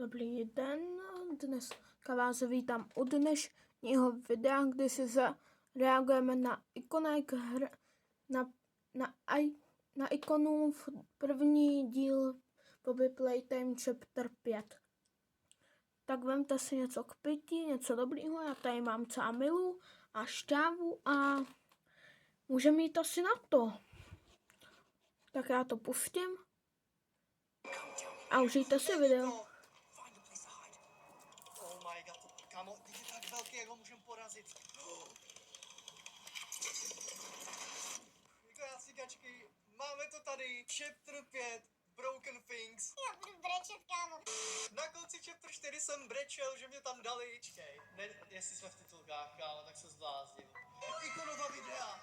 Dobrý den, dneska vás vítám u dnešního videa, kdy si reagujeme na ikonek na ikonu v první díl Poppy Playtime Chapter 5. Tak vemte si něco k pití, něco dobrýho, já tady mám cámilu a šťávu a můžeme jít asi na to. Tak já to pustím a užijte si video. Kámo, teď je tak velký, jak ho můžeme porazit. Jako jasikačky, máme to tady. Chapter 5, Broken Things. Já budu brečet, kámo. Na konci chapter 4 jsem brečel, že mě tam dali. Čkej, ne, jestli jsme v titulkách, kámo, tak se zbláznil. Ikonová videa.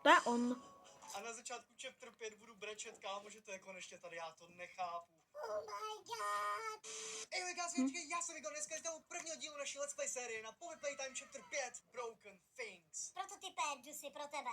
To je on. A na začátku chapter 5 budu brečet, kámo, že to je konečně tady, já to nechápu. Oh my god. Ej, já jsem Igor, dneska je u prvního dílu naší Let's Play série na Poppy Playtime Chapter 5, Broken Things. Prototypé, Dusy, pro tebe.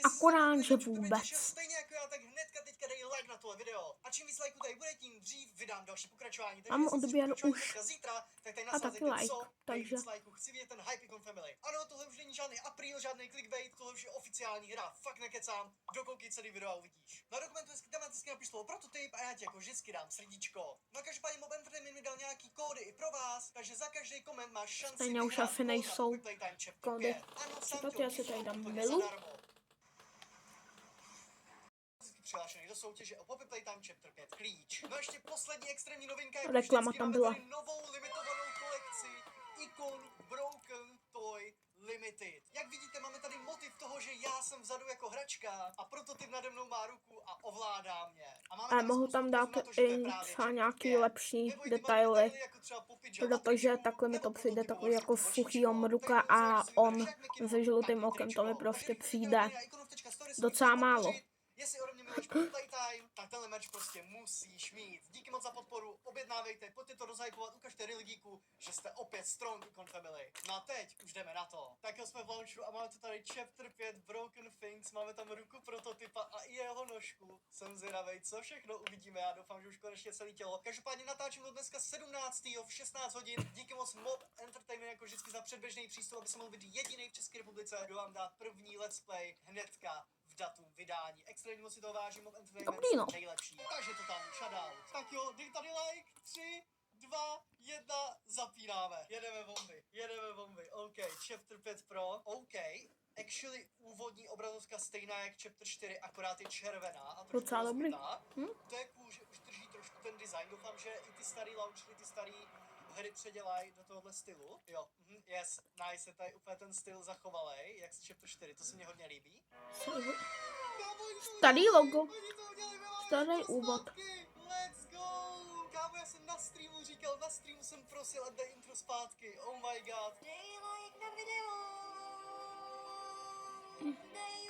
Akorát, že vůbec. Stejně jako já, tak hnedka teďka dej like na tohle video. A čím víc lajků tady bude, tím dřív vydám další pokračování. Takže Mám odběr už. Zítra, tak tady A taky like, takže. Chci vidět ten Hypicon Family. Ano, tohle už není žádný apríl, žádný clickbait, tohle už je oficiální hra. Fakt nekecám. Dokoukej celý video a uvidíš. Na dokumentu hezky tematicky napiš slovo prototyp a já ti jako vždycky dám srdíčko. No každopádně Mob Entertainment mi dal nějaký kódy i pro vás, takže za každý koment máš šanci. Stejně už asi nejsou kódy. Případně já si tady dám milu. Přihlášený do soutěže o Poppy Playtime Chapter 5 klíč. No a ještě poslední extrémní novinka. Reklama tam byla. Máme tady novou limitovanou kolekci ikon Broken Toy Limited. Jak vidíte, máme tady motiv toho, že já jsem vzadu jako hračka a prototyp nade mnou má ruku a ovládá mě. A mohu tam dát i třeba nějaký lepší detaily, protože takhle mi to přijde takový jako suchý ruka a on se žlutým okem, to mi prostě přijde docela málo. Jestli ode mě miluješ Poppy Playtime, tak tenhle merch prostě musíš mít. Díky moc za podporu, objednávejte, pojďte to rozhypovat, ukažte Rilgíku, že jste opět strong Icon Family. No a teď už jdeme na to. Tak jsme v launchu a máme tu tady Chapter 5 Broken Things, máme tam ruku prototypa a i jeho nožku. Jsem zvědavej, co všechno uvidíme, já doufám, že už konečně celé tělo. Každopádně natáčím to dneska 17. v 16 hodin. Díky moc Mob Entertainment jako vždycky za předběžný přístup, aby se mohl být jediný v České republice, kdo vám dát první let's play hnedka datum vydání. Extrémně moc si to vážím, Mob Entertainment nejlepší. Takže to tam, shoutout. Tak jo, dej tady like, 3, 2, 1, zapínáme. Jedeme bomby. OK, Chapter 5 Pro, OK. Actually, úvodní obrazovka stejná jak Chapter 4, akorát je červená a trošku rozbitá. To je cool, že už drží trošku ten design. Doufám, že i ty starý launchery, ty starý hry předělají do tohohle stylu. Jo, yes, nice, je tady úplně ten styl zachovalej, jak se Chapter 4, to se mně hodně líbí. Starý logo, starý úvod. Let's go! Kámo, já jsem na streamu říkal, na streamu jsem prosil a dej intro zpátky, oh my god. Dej like na video. Dej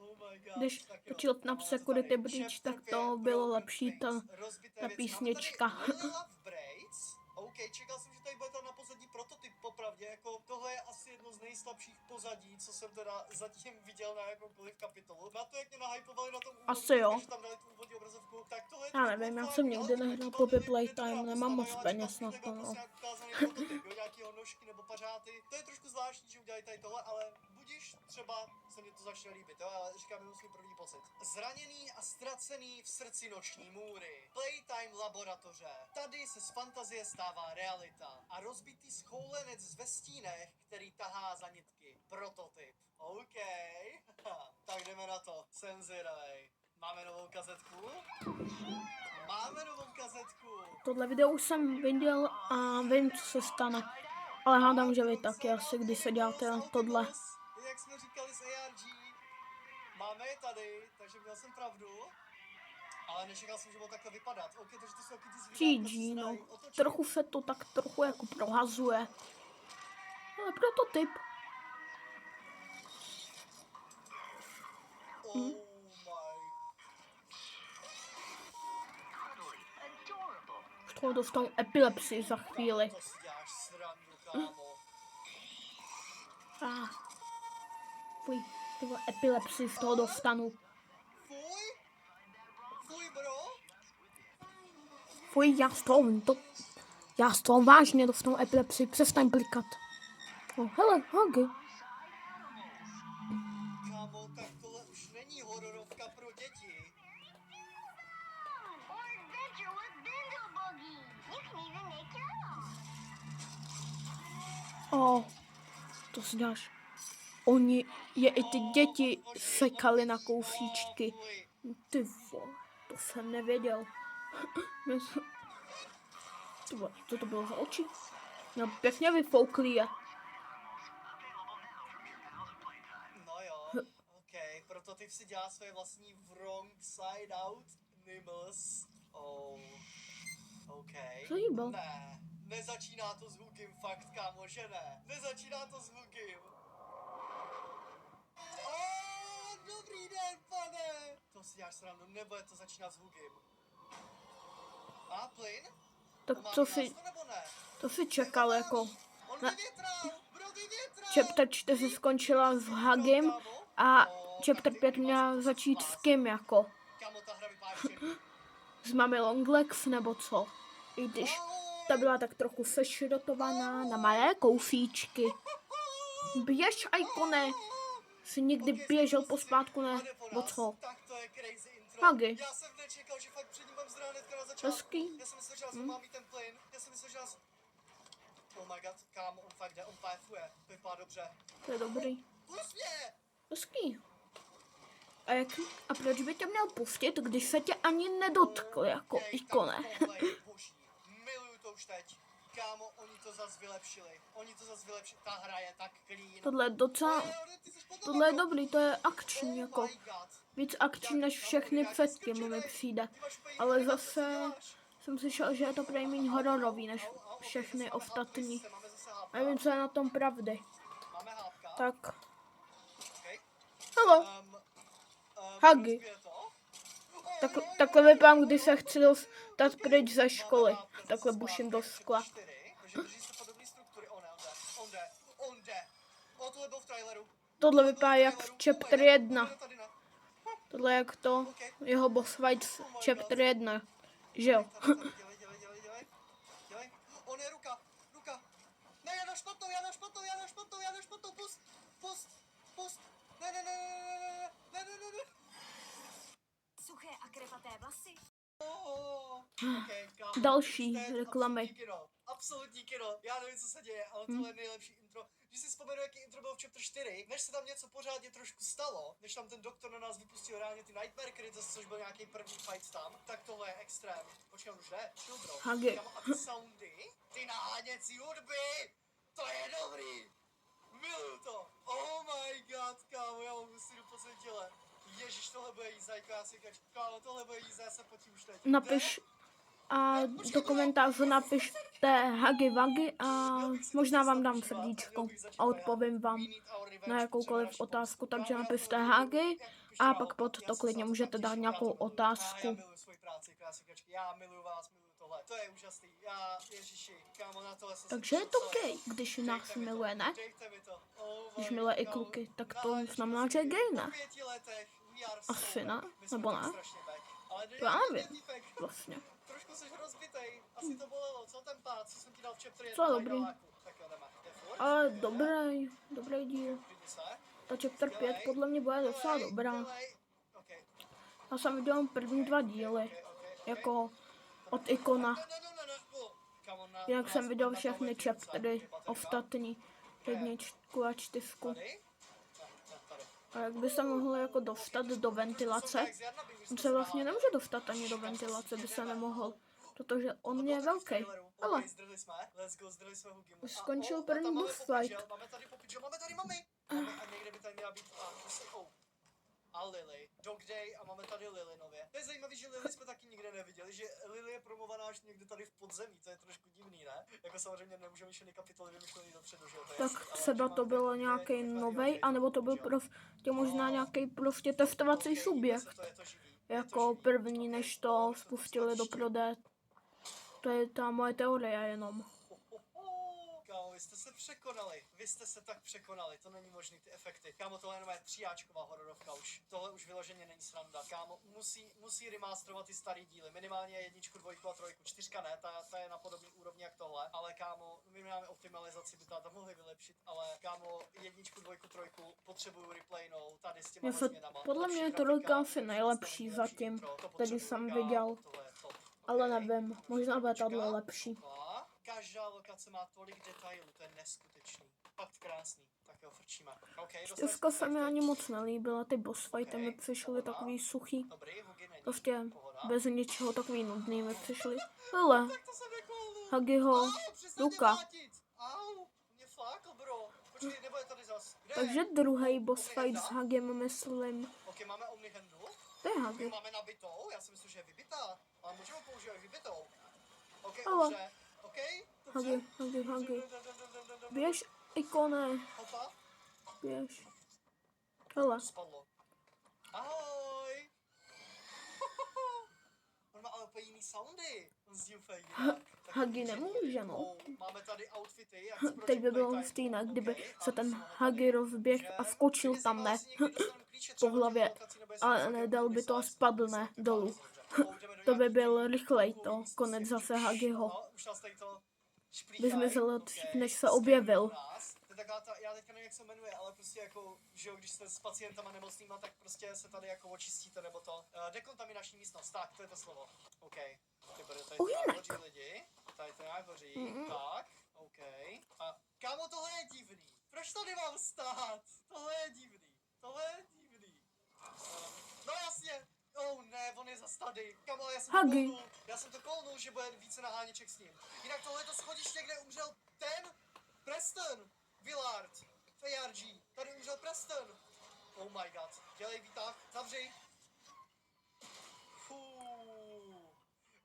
Oh my god. Když točil na Security Breach, tak to bylo lepší, ta písnička. OK, čekal jsem, že tady bude tam na pozadí prototyp, popravdě, jako tohle je asi jedno z nejslabších pozadí, co jsem teda zatím viděl na jakoukoliv kapitolu. Na to, jak mě nahypovali na tom úvodu, asi jo. že tam dali tu úvodní obrazovku, tak tohle já nevím, já jsem nikdy nehrál Poppy Playtime, nemám moc peněz na to, no. Nějakýho nožky nebo pařáty. To je trošku zvláštní, že udělají tady tohle, ale budiš, třeba se mi to začne líbit, jo, ale říkám jenom svůj první pocit. Zraněný a ztracený v srdci noční můry. Playtime laboratoře. Tady se z fantazie stává realita. A rozbitý schoulenec ve stínech, který tahá za nitky. Prototyp. OK. Tak jdeme na to. Jsem zvědavej. Máme novou kazetku? Tohle video už jsem viděl a vím, co se stane. Ale hádám, že vy taky asi, když se děláte na tohle. Jak jsme říkali s ARG, máme je tady, takže měl jsem pravdu. Ale nečekal jsem, že bude takhle vypadat. OK, takže to jsou taky ty GG, no. Trochu se to tak trochu jako prohazuje. Ale prototyp. Oh my. Z toho dostanu epilepsii za chvíli. To si děláš srandu, kámo. Fuj, tyhle epilepsii z toho dostanu. Fuj, bro. Fuj, já z toho vážně dostanu epilepsii, přestaň blikat. Hele, Hagi. Kámo, tak tohle už není hororovka pro děti. Or adventure with Bindle Boogie. You can even make your own. To znáš. Oni je i ty děti sekali na kousíčky. Ty vole, to jsem nevěděl. Co to bylo za oči? No pěkně vyfouklý je. No jo, okej, proto ty si dělá své vlastní wrong side out nibbles. Oh, okej. Co jí byl? Ne, nezačíná to s Hugim, fakt kámo, že ne. Nezačíná to s Hugim. Dobrý den, pane. To si děláš srandu, nebude to začínat s Hugim. A plyn? Tak Má co nás si, to nebo ne? to si čekal jako. On Ne. vyvětral, bro vyvětral. Chapter 4 skončila s Hagim a chapter 5 měla začít s kým jako? Kámo, ta hra vypadá ještě líp. S Mami Longlegs nebo co? I když ta byla tak trochu sešrotovaná na malé kousíčky. Běž, Aikone! Jsi někdy běžel pospátku, ne? O co? Tak to je crazy intro. Hagi. Já jsem nečekal, že fakt před ním mám zrát hnedka na začátku. Hezký. Já jsem myslel, že nás mám mít ten plyn. Já jsem myslel, že nás... Oh my god, kámo, on fakt jde, on pfuje. To vypadá dobře. To je dobrý. Pust mě! Hezký. A proč by tě měl pustit, když se tě ani nedotkl jako Okej, ikone? tak tohle je boží. Miluju to už teď. Kámo, oni to zas vylepšili. Ta hra je tak clean. Tohle je docela... Ty jsi potom Tohle je jako- dobrý, to je akční Oh jako. my god. Víc akční než všechny předtím mi přijde. Ty máš úplně Ale jiný, co zase děláš? jsem slyšel, že je to prej méně hororový než všechny ostatní. Máme zase hápka. Nevím, co je na tom pravdy. Máme hápka. Tak, Okay. hello. Hagi. rozbije to? Takhle vypadám, když se chci dostat pryč ze školy. Takhle buším do skla. Takže drží se podobné struktury. On jde. O, tohle byl v traileru. Tohle vypadá jak v chapter 1. Tady ne. Tohle jak to jeho boss fight z chapter 1. Že jo? Dělej. On je ruka. Ne, já dáš špatnou, pust. Ne. Suché a krepaté vlasy. Okay, kámo, Další to je reklamy. Absolutní kino. Já nevím, co se děje, ale tohle je nejlepší intro. Když si vzpomenu, jaký intro byl v chapter 4, než se tam něco pořádně trošku stalo, než tam ten doktor na nás vypustil reálně ty Nightmare Critters, což byl nějaký první fight tam, tak tohle je extrém. Počkej, on už jde. Chill, bro. Hagi. Kámo, a ty soundy, ty naháněcí hudby, to je dobrý. Miluju to. Oh my god, kámo, já mám musím po celé těle. Ježiš, tohle bude jízda, jako já si kač. Kámo, tohle bude jízda, já se potím už teď. Napiš a do komentářů napište Hagi Wagi a možná vám dám srdíčko a odpovím vám na jakoukoliv otázku, takže napište Hagi a pak pod to klidně můžete dát nějakou otázku. Já miluju svoji práci, krásikačky, já miluju vás, miluju tohle, to je úžasný, ježiši, kámo, na tohle jsem Takže je to gay, když nás miluje, ne? Dejte mi to, oh Když my miluje i God. kluky, tak to znamená, že je gay, ne? Po 5 letech, we are Asi so ne, back. My jsme nebo tak ne? strašně back. Ale To já nevím. týpek, Vlastně. trošku jsi rozbitej, asi to bolelo, co ten pád, co jsem ti dal v chapter 1 Co, na dobrý. Galáku. Tak jo, jdeme. Jde furt? Ale Jde? dobrý díl. Klidni se. Ta chapter 5 podle mě bude docela dobrá. Dělej. Okay. Já jsem viděl první 2 díly, jako od ikona. Kámo, Jinak jsem viděl všechny chaptery ostatní, jedničku a 4. Tady? Tady. A jak by se mohl jako dostat do ventilace? On se vlastně nemůže dostat ani do ventilace, by se nemohl, protože on je velký. Ale Zdrhli jsme. Let's go, zdrhli jsme Hugimu. Už skončil A první tam máme boss popíč, fight. jo? Máme tady popíč, jo? Máme tady mami. A někde by tady měla být a Lily. Dog Day a máme tady Lily nově. To je zajímavé, že Lily jsme taky nikde neviděli, že Lily je promovaná až někde tady v podzemí, to je trošku divný, ne? Jako samozřejmě nemůžeme všechny kapitoly vymyšlený dopředu, že jo? To je jasný, tak ale třeba že to máme bylo tady nějaký někde novej, tady, anebo to byl že jo? prostě možná nějaký prostě testovací Okay, subjekt. to je to živý. Jako první, než to spustili do prodeje. To je ta moje teorie jenom. Kámo, vy vy jste se překonali. Vy jste se tak překonali, to není možný ty efekty. Kámo, tohle je jenom tříáčková hororovka už. Tohle už vyloženě není sranda. Kámo, musí remasterovat ty starý díly. Minimálně jedničku, dvojku a trojku. Čtyřka ne, ta je na podobný úrovni jak tohle. Ale kámo, my máme optimalizaci, by to mohli vylepšit. Ale kámo, jedničku, dvojku, trojku potřebuju replaynout tady s těma změnama. Podle mě je Lepší trojka grafika, asi nejlepší lepší zatím, intro, to který potřebuju, jsem kámo, viděl. tohle je top. Ale Ok. nevím, možná bude tato Počkat. lepší. A každá lokace má tolik detailů, to je neskutečný. Fakt krásný. Tak jo, frčíme. Okay, Čtyřka se mi ani moc nelíbila, ty boss fighty mi přišly takový suchý. Dobrý, Hugi není. Prostě Pohoda. bez ničeho takový nudný mi přišly. Hele, Tak to jsem nekolnul. Hagiho, Au, přestaň mě ruka. mlátit. Au, mě flákl, bro. Počkej, nebude tady zas. Kde Takže je? druhý boss fight Omnihenda? s Hagem, myslím. Ok, máme Omnihendu. To je My Hagi. máme nabitou, já si myslím, že je vybitá. Ale můžeme používat vybitou. Ok, Ale. dobře. Ok, dobře. Hagi. Běž, ikone, Hopa, běž. Hele, spadlo. Ahoj. On má ale úplně jiný soundy. On zní úplně jinak. Tak Hagi to nemůže, no. Máme tady outfity, jak z teď by bylo Project hustý, Playtime. ne, kdyby Ok, se a ten máme tady, Hagi rozběh že a skočil kdyby tam, se ne, vlastně někdy dostaneme klíče po třeba do hlavě, těch lokací, nebo jestli ale fakt nedal jako by to a vysát, spadne vysát, dolů. dobře. Jdeme do To by nějaký byl ty rychlej koukový to, místnosti. konec zase Hagiho. No, už nás tady to šplíchají. By zmizel Ok, dřív, než se skenují objevil. nás. To je taková ta, já teďka nevím, jak se jmenuje, ale prostě jako, že jo, když jste s pacientama nemocnýma, tak prostě se tady jako očistíte, nebo to. Dekontaminační místnost, tak, to je to slovo. OK. Ty bude, tady to nějak hoří lidi. Tady to nějak hoří, tak, OK. A kámo, tohle je divný. Proč tady mám stát? Tohle je divný. Tohle je divný. No jasně. Oh ne, on je zas tady. Kamo, Hagi. já jsem to kolnul, že bude více naháněček s ním. Jinak tohle je to schodiště, kde umřel ten Preston Willard. FARG. Tady umřel Preston. Oh my god. Dělej výtah. Zavři.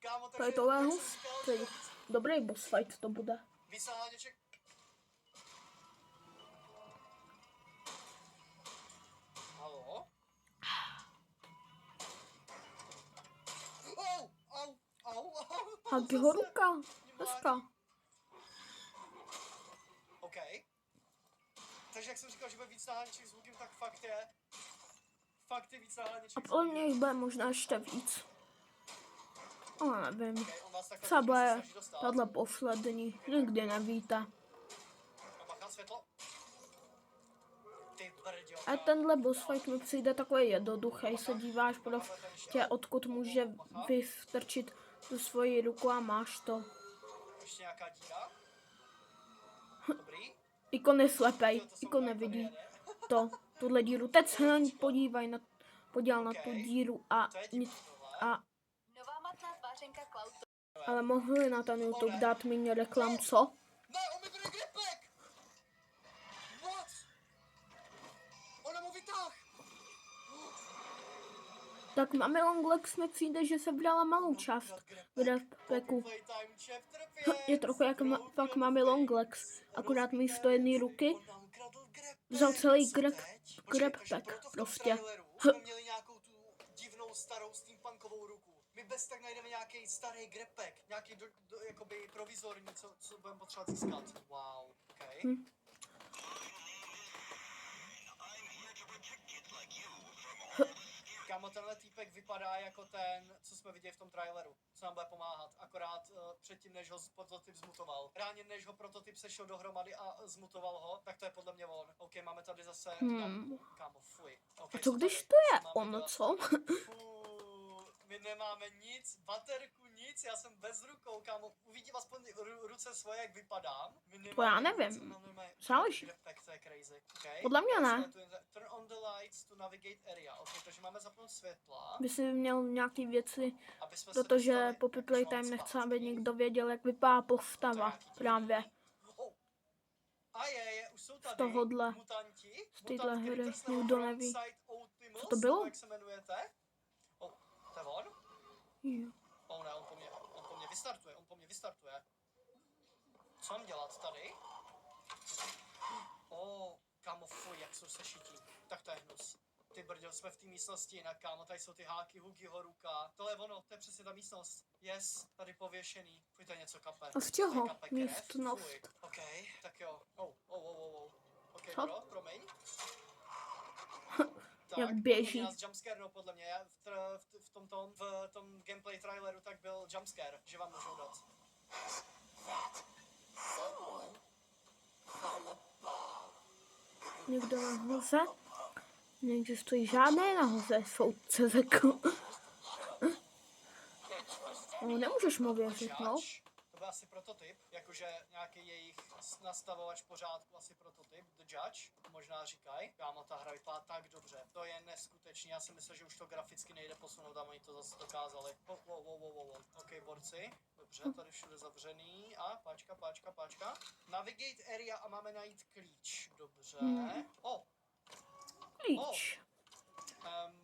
Kámo, To je takže, tohle jak jsem hustý. říkal, že Dobrý boss fight to bude. víc naháněček. Halo? Au. Hagiho ruka, hezká. OK. Takže jak jsem říkal, že bude víc naháněček s Hugim, tak fakt je. Fakt je víc naháněček A s podle Hugim. mě jich bude možná ještě víc. Ale nevím. Okay, on vás takhle Třeba se bude snaží dostat. tahle poslední, nikdy nevíte. A bacha, světlo. Ty brďo. A tenhle boss fight mi přijde takový jednoduchý, se díváš prostě odkud může vystrčit tu svoji ruku a máš to. Ještě nějaká díra. Dobrý. Ikon je slepej, Jo, to jsou Ikon úplně nevidí koreané. tuhle díru. Teď se na ní podíval na tu Ok. díru a To je nic, divný tohle. a Nová matná tvářenka Cloud ale mohli na ten YouTube dát méně reklam, co? Ne, on mi bude gripek! What? Ona mu vytáh! Tak máme Longlegs mi přijde, že se brala malou část v Redpacku. Playtime chapter 5. Je trochu jak fakt máme Longlegs, akorát místo jedné ruky vzal celý greppack prostě. Jsme měli nějakou tu divnou starou steampunkovou ruku. My bez tak najdeme nějaký starý greppack, nějaký jakoby provizorní, co budeme potřebovat získat. Wow, okay. Kámo, tenhle týpek vypadá jako ten, co jsme viděli v tom traileru, co nám bude pomáhat, akorát předtím, než ho prototyp zmutoval. Reálně, než ho prototyp sešel dohromady a zmutoval ho, tak to je podle mě on. OK, máme tady zase Kámo, fuj. Okay, Co když to je on, co? My nemáme nic, baterku, nic, já jsem bez rukou, kámo. Uvidím aspoň ruce svoje, jak vypadám. To já nevím. Záleží. To je crazy. Okay. Podle mě ne. Turn on the lights to navigate area. OK, takže máme zapnout světla. By si měl nějaký věci, Aby jsme se protože dostali Poppy jak Playtime švanc nechce, zpátky. aby někdo věděl, jak vypadá postava právě. Oh. A už jsou tady tohodle. mutanti. Z téhle Mutant hry Critters nebo nikdo neví. Frontside Optimus, Co to bylo? nebo jak se jmenujete? Oh, to je on? Jo. Oh ne, on po mně vystartuje. Co mám dělat tady? Kámo, fuj, jak jsou sešití. Tak to je hnus. Ty brďo, jsme v té místnosti jinak, kámo, tady jsou ty háky, Hugiho ruka. Tohle je ono, to je přesně ta místnost. Yes, tady pověšený. Fuj, to je něco kape. A z čeho? To je kape krev. Místnost. Fuj. OK, tak jo. OK, Co? bro, promiň. Jak Tak, běží. oni nás jumpscarnou podle mě. V tom gameplay traileru tak byl jumpscare, že vám můžou dát. Někdo nahoře? Neexistuje žádné nahoře, soudce řekl. No, nemůžeš mu věřit, no. Judge, to byl asi prototyp, jakože nějaký jejich nastavovač pořádku, asi prototyp, The Judge, možná říkají. Kámo, ta hra vypadá tak dobře, to je neskutečný, já si myslím, že už to graficky nejde posunout a oni to zase dokázali. OK, borci, dobře, tady všude zavřený a páčka. Navigate area a máme najít klíč, dobře. Klíč.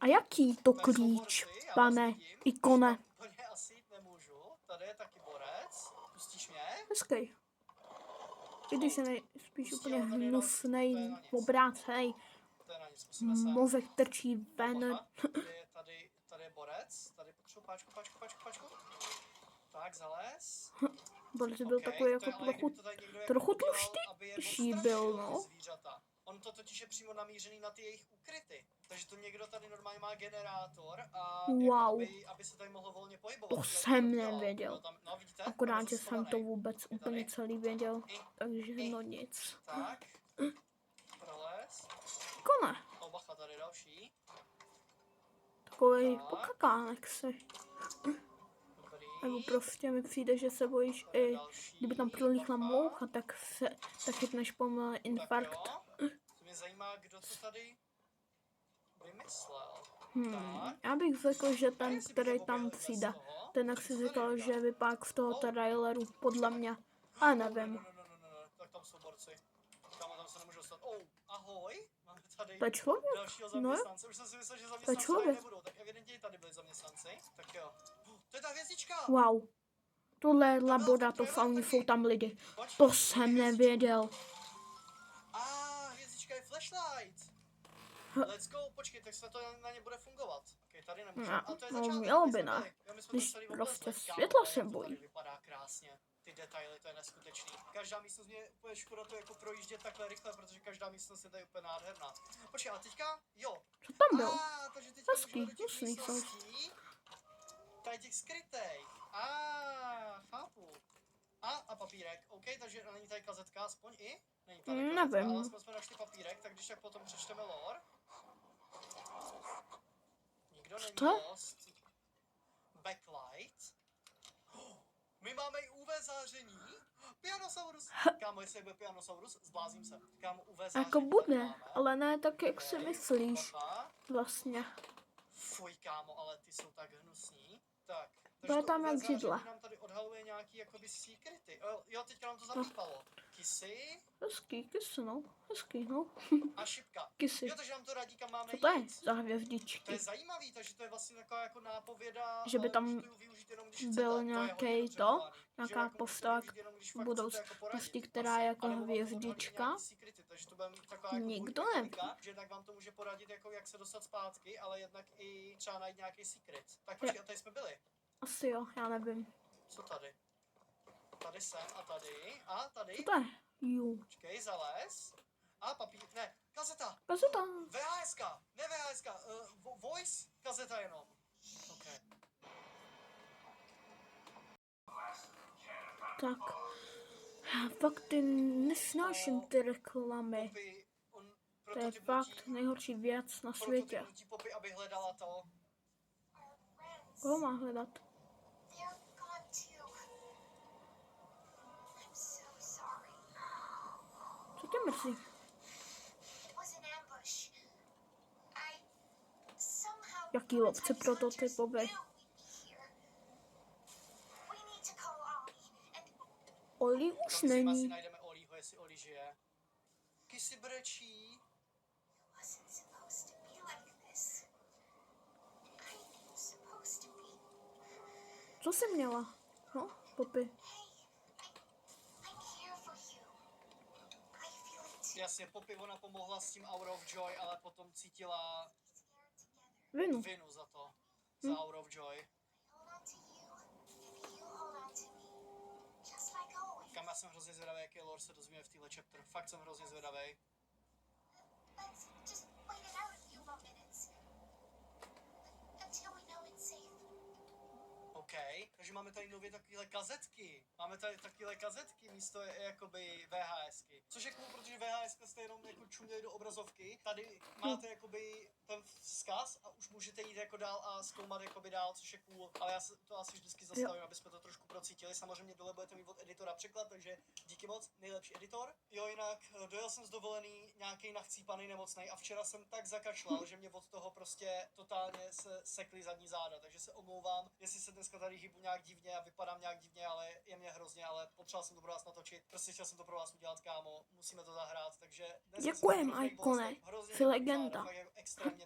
A jaký to tady jsou klíč, borci, já vás pane vidím. ikone? Úplně asi jít nemůžu, tady je taky borec, pustíš mě? Hezký. I když je spíš Pustí, úplně ale tady je další, to je hnusnej, na nic. obrácený, To je na nic, musíme se... mozek trčí ven. Bacha, tady je borec, tady potřebuji páčku. Tak, zalez. Borec byl OK, takový to je, jako ale trochu, kdyby to tady někdo trochu udělal, aby je tlustější odstrašil, byl, ty no. zvířata. On to totiž je přímo namířený na ty jejich úkryty. Takže to někdo tady normálně má generátor a Wow. jako aby se tady mohlo volně pohybovat. To Kdo jsem udělal? nevěděl. Byl tam, no, vidíte? Akorát, Tam je že zase jsem to schovaný. vůbec Je úplně tady. celý věděl. Takže no nic. Tak. Prolez. Kone. Bacha, tady další. Takový Tak. pokakánek si. Dobrý. Nebo prostě mi přijde, že se bojíš Tady je i, další. kdyby tam prolíchla Bacha. moucha, tak chytneš pomalý infarkt. Tak jo. To mě zajímá, kdo to tady vymyslel. Tak. Já bych řekl, že A ten, jestli který bychom tam objeli bez přijde, toho, ten, jak co si tady říkal, říká? že vypadá z toho traileru, podle mě. A nevím. No, tak tam jsou borci. Kámo, tam se nemůžu dostat. Ahoj, máme tady To je člověk? dalšího No jo. zaměstnance. Už jsem si myslel, že zaměstnanci tady člověk. nebudou, tak evidentně tady byli zaměstnanci. Tak jo. To je ta hvězdička! Wow. Tohle je laboratoř a oni jsou tam lidi. To jsem nevěděl. Hvězdička je flashlight. Let's go, počkej, tak se to na ně bude fungovat. Okay, tady nemůžeme. No, A to je no, začátek, mělo my by, jsme ne. byli. Jo, my jsme Když dostali prostě oblast, kámo, světla jak se to bojí. tady vypadá krásně. Ty detaily, to je neskutečný. Každá místnost mě úplně škoda to jako projíždět takhle rychle, protože každá místnost je tady úplně nádherná. Počkej, ale teďka, jo. Co tam bylo? Takže teďka Hezký, můžeme do těch hezký jsou. místností. Tady těch skrytej. Chápu. A papírek, OK, takže není tady kazetka, aspoň i? Není tady kazetka, Nevím. ale aspoň jsme našli papírek, tak když tak potom přečteme lore. Nikdo není Co? lost. Backlight. My máme i UV záření. Pianosaurus. Kámo, jestli bude Pianosaurus, zblázím se. Kámo, UV záření Jako tady bude, máme. ale ne tak, jak si OK, myslíš. bacha. Vlastně. Fuj, kámo, ale ty jsou tak hnusní. Tak. To je to tam UV jak záření židle. nám tady odhaluje nějaký jakoby secrety. Jo, teďka nám to zapípalo. Kisy Hezký, kysy, no. Hezký, no. a šipka. Kysy. Jo, takže nám to radí, kam máme Co to je jít. za To hvězdičky? je zajímavý, takže to je vlastně taková jako nápověda, Že by tam můžete ji využít jenom, když byl chcete. To je nějaký hodně to, dobře udělaný. nějaká Že jako postava můžete využít jenom, když fakt budouc- chcete jako poradit. prostě, která Asi. je jako Anebo vám to odhalí hvězdička. nějaký secrety, takže to bude mít taková jako Nikdo dvojitá neví. technika, že jednak vám to může poradit, jako jak se dostat zpátky, ale jednak i třeba najít nějaký secret. Tak počkej, a tady jsme byli. Asi jo, já nevím. Co tady? Tady jsem a tady. A tady. Co to je? Jo. Počkej, zales. A papír, ne, kazeta. Kazeta. VHSka, ne VHSka, voice kazeta jenom. OK. Tak. Já fakt ty nesnáším ty reklamy. Poppy, on To je fakt nejhorší věc na světě. prototyp Poppy, aby hledala to. Koho má hledat? They're gone too. I'm so sorry. Co tě mrzí? It was an ambush. I somehow Jaký lovce prototypové? knew we'd be here. We need to call Ollie and Oli už Tam si asi není. najdeme Olího, jestli Oli žije. Kysy brečí. it wasn't supposed to be like this. I'm supposed to be. Co jsi měla? No, Poppy. Hey, I care for you. I feel it too. Jasně, Poppy, ona pomohla s tím Hour of Joy, ale potom cítila Scared together. Vinu. vinu za to. Za Hour of Joy. I Kam já jsem hrozně zvědavý, jaký lore se dozvíme v téhle chapter. Fakt jsem hrozně zvědavý. Let's just wait it out a few more minutes. Until we know it's safe. OK, takže máme tady nově takovéhle kazetky. Máme tady takovéhle kazetky místo jakoby VHSky. Což je cool, protože VHS jste jenom jako čuměli do obrazovky. Tady máte jakoby ten vzkaz a už můžete jít jako dál a zkoumat jakoby dál, což je cool. Ale já se to asi vždycky zastavím, aby jsme to trošku procítili. Samozřejmě dole budete mít od editora překlad, takže díky moc, nejlepší editor. Jo, jinak dojel jsem z dovolený nějaký nachcípaný nemocnej a včera jsem tak zakašlal, že mě od toho prostě totálně se sekly zadní záda, takže se omlouvám, jestli se dneska tady hýbu nějak divně a vypadám nějak divně, ale je mě hrozně, ale potřeboval jsem to pro vás natočit. Prostě chtěl jsem to pro vás udělat, kámo. Musíme to zahrát, takže Děkujem, Icone. Jsi legenda. Extrémně,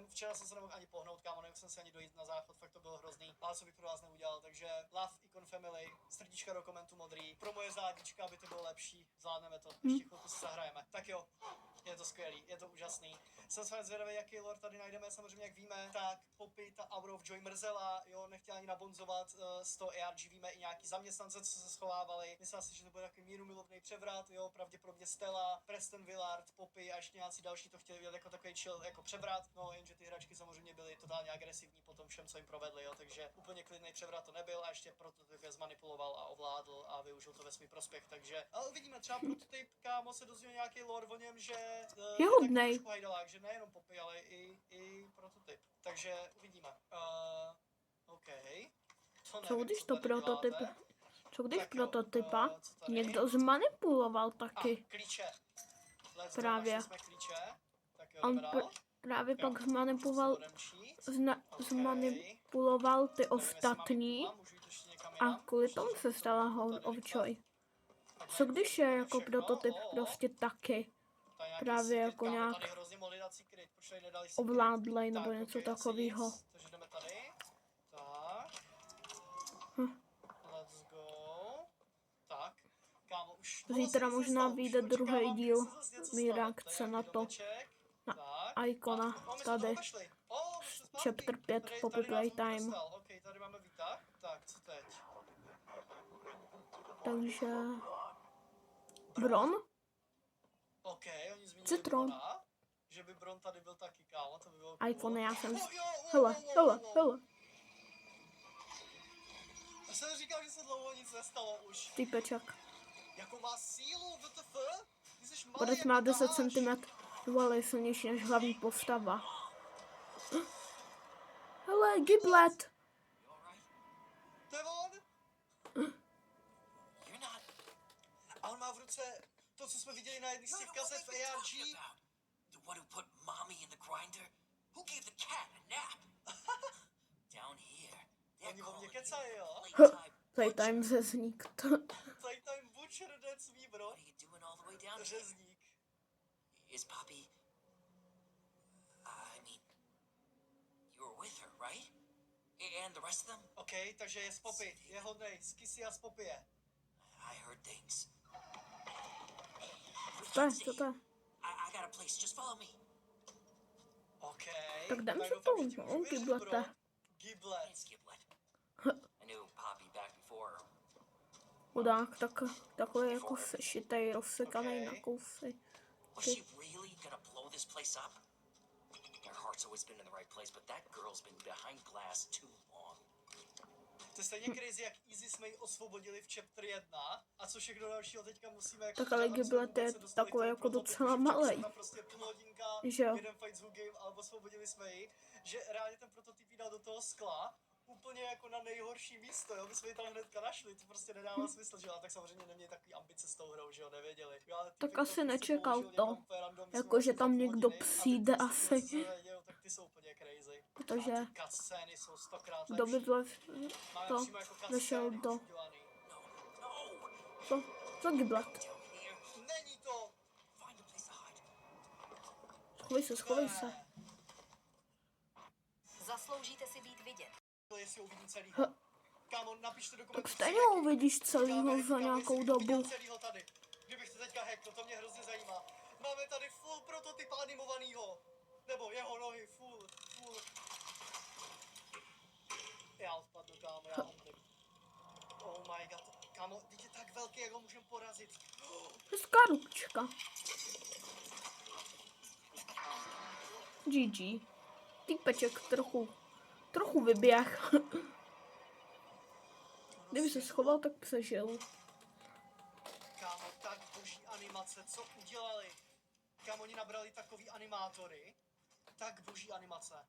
včera jsem se nemohl ani pohnout, kámo, nemohl jsem se ani dojít na záchod, fakt to bylo hrozný. Ale co bych pro vás neudělal, takže Love Icon Family, srdíčka do komentu modrý, pro moje zádička, aby to bylo lepší, zvládneme to, ještě chvilku si zahrajeme. Tak jo, je to skvělý, je to úžasný. Jsem své zvědavý, jaký lore tady najdeme, samozřejmě jak víme, tak Poppy, ta Hour of Joy mrzela, jo, nechtěla ani nabonzovat z toho ARG, víme i nějaký zaměstnance, co se schovávali. Myslela si, že to bude takový mírumilovný převrat, jo, pravděpodobně Stella, Preston Willard, Poppy a ještě nějací další to chtěli vidět jako takový chill, jako převrat, no jenže ty hračky samozřejmě byly totálně agresivní po tom všem, co jim provedli, jo, takže úplně klidný převrat to nebyl a ještě prototyp je zmanipuloval a ovládl a využil to ve svůj prospěch, takže ale uvidíme, třeba prototyp, kámo, se dozvíme nějaký lore o něm, že Je hodnej. hajdalák, že nejenom Poppy, ale i prototyp. Takže uvidíme. OK. Co když to tady prototyp? děláte. Co když Tak jo, prototypa co tady? někdo zmanipuloval taky? Klíče. Let's Právě. Go, jsme klíče. Tak jo, On jdeme dál. právě Jo, pak zmanipuloval, odemčít. zmanipuloval ty Nevím, jestli mám ostatní tu, můžu jít ještě někam a jinam? kvůli tomu se stala Ovčoj. Co když je jako prototyp prostě taky Tady nějaký právě secret, jako kámo, nějak tady hrozně molidací kryt, proč tady nedali secret? ovládlej nebo Tak, něco ok, asi takového? nic, takže jdeme tady. Tak. Let's go. Tak. Kámo, už... Zítra se možná stalo, vyjde už druhý očekávám, díl kdy se zase něco mý stane. reakce Tady na nějaký to. domeček. Na Tak. Icona A, my jsme tady. toho vešli. My jsme zpátky. Chapter 5 Tady- Poppy tady nás Bůh Playtime. dostal. OK, tady máme výtah. Tak, co teď? Takže... Bron? OK, oni zmínili Citron. Brona, že by Bron tady byl taky, kámo, to by bylo iPhone, já jsem... Oh, jo, Hele, hele, hele. Já jsem říkal, že se dlouho nic nestalo už. Týpeček. Jako má sílu, WTF? Ty jsi malý, Borec jak má to 10 dáš. cm, ale je silnější než hlavní postava. Hele, Giblet! To je on? A on má v ruce to, co jsme viděli na jedných z těch kazet v ARG. The one who put mommy in the grinder? Who gave the cat a nap? Down here. They're Oni o mě calling kecají, jo? playtime. Playtime řezník. Playtime Butcher, that's me, bro. What are you doing all the way down here? Řezník. Is Poppy... I mean... You were with her, right? And the rest of them? OK, takže je z Poppy. Je hodnej. Z Kissy a z Poppy je. I heard things. Co to je, co to je? I got a place. Just follow me. OK. Tak jdem Tak si doufám, tu, že ti no, můžu věřit, Giblete. bro. Giblet. It's Giblet. I knew Poppy back before. Chudák, takový jako sešitej, rozsekaný na Okay. kousy. Was she really gonna blow this place up? Her heart's always been in the right place, but that girl's been behind glass too long. To je stejně crazy, jak easy jsme ji osvobodili v chapter 1 a co všechno dalšího teďka musíme jako Tak ale dělat, aby jsme Giblet je vůbec se dostali k takový tomu jako prototypu, docela že včera malej. jsme tam prostě půl hodinka, Že jo? jeden fight s Hugem, ale osvobodili jsme ji, že reálně ten prototyp jí dal do toho skla, úplně jako na nejhorší místo, jo, my jsme ji tam hnedka našli, to prostě nedává smysl, že jo, a tak samozřejmě neměli takový ambice s tou hrou, že jo, nevěděli. Jo, ale Tak týpek asi prostě nečekal použil to, někam úplně random, my jsme jako že vlastně tam za půl někdo hodiny a ty přijde prostě asi. věci, co se dějou, tak ty jsou úplně crazy. Protože A ty cutscény jsou 100krát kdo by lepší. to Máme přímo jako vešel cutscény do... už udělaný. No, no! Co Giblet? Down here. Není to! Find a place to hide. Schovej se. Zasloužíte si být vidět. Jestli ho uvidím celý. Ha. Kámo, napište do Tak komentářů. stejně ho uvidíš celýho za nějakou dobu. Celýho tady. Kdybych to teďka hackl, to mě hrozně zajímá. Máme tady full prototyp animovanýho. Nebo jeho nohy, full. Já odpadnu, kámo, já umřím. Oh my god. Kámo, teď je tak velký, jak ho můžeme porazit. Hezká ručka. GG. Týpeček trochu vyběh. Kdyby se schoval, tak přežil. Kámo, tak boží animace, co udělali? Kámo, oni nabrali takový animátory. Tak boží animace.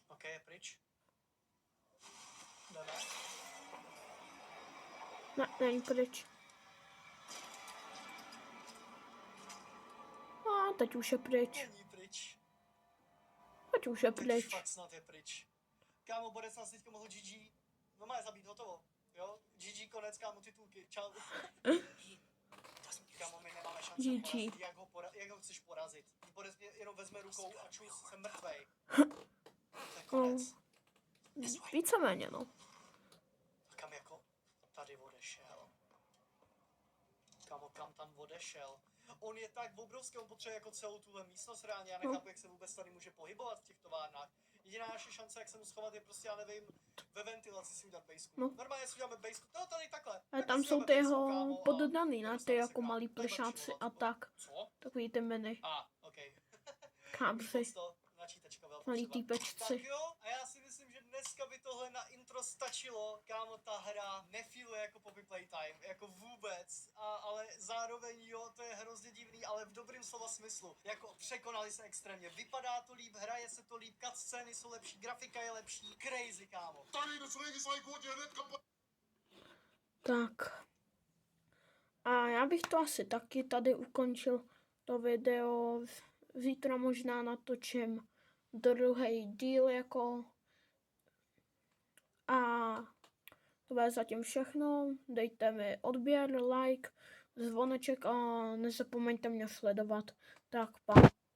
OK, je pryč. Jdeme. Ne, není pryč. A teď už je pryč. Není pryč. Teď už je Teď pryč. fakt snad je pryč. Kámo, Borec nás teďka mohl GG. No má je zabít, hotovo. Jo? GG, konec, kámo, titulky. Čau. Kámo, my nemáme šanci ho GG. porazit. Jak ho chceš porazit? Borec mě jenom vezme rukou a čus, jsem mrtvej. To je konec. Víceméně, no. A kam jako? Tady odešel. Kámo, kam tam odešel? On je tak obrovský, on potřebuje jako celou tuhle místnost reálně. Já nechápu, jak se vůbec tady může pohybovat v těch továrnách. Jediná naše šance, jak se mu schovat, je prostě, já nevím, ve ventilaci si udělat bejsku. No. Normálně si uděláme bejsku. No, tady takhle. Ale Takhle tam si jsou uděláme ty bejsku, jeho kámo, a poddaný, ne? Ty dostaneme jako se kam. malý To je plišáci lepší, a vole. tak. Co? Takový ty mini. OK. Kápři. Načítačka byla Malý potřeba. týpečci. Tak jo, a já si myslím, že dneska by tohle na intro stačilo. Kámo, ta hra nefeeluje jako Poppy Playtime, jako vůbec. Ale zároveň jo, to je hrozně divný, ale v dobrým slova smyslu. Jako překonali se extrémně. Vypadá to líp, hraje se to líp, cutscény jsou lepší, grafika je lepší. Crazy, kámo. Tak. A já bych to asi taky tady ukončil to video. Zítra možná natočím druhý díl jako. A to bude zatím všechno. Dejte mi odběr, like, zvoneček a nezapomeňte mě sledovat. Tak pa.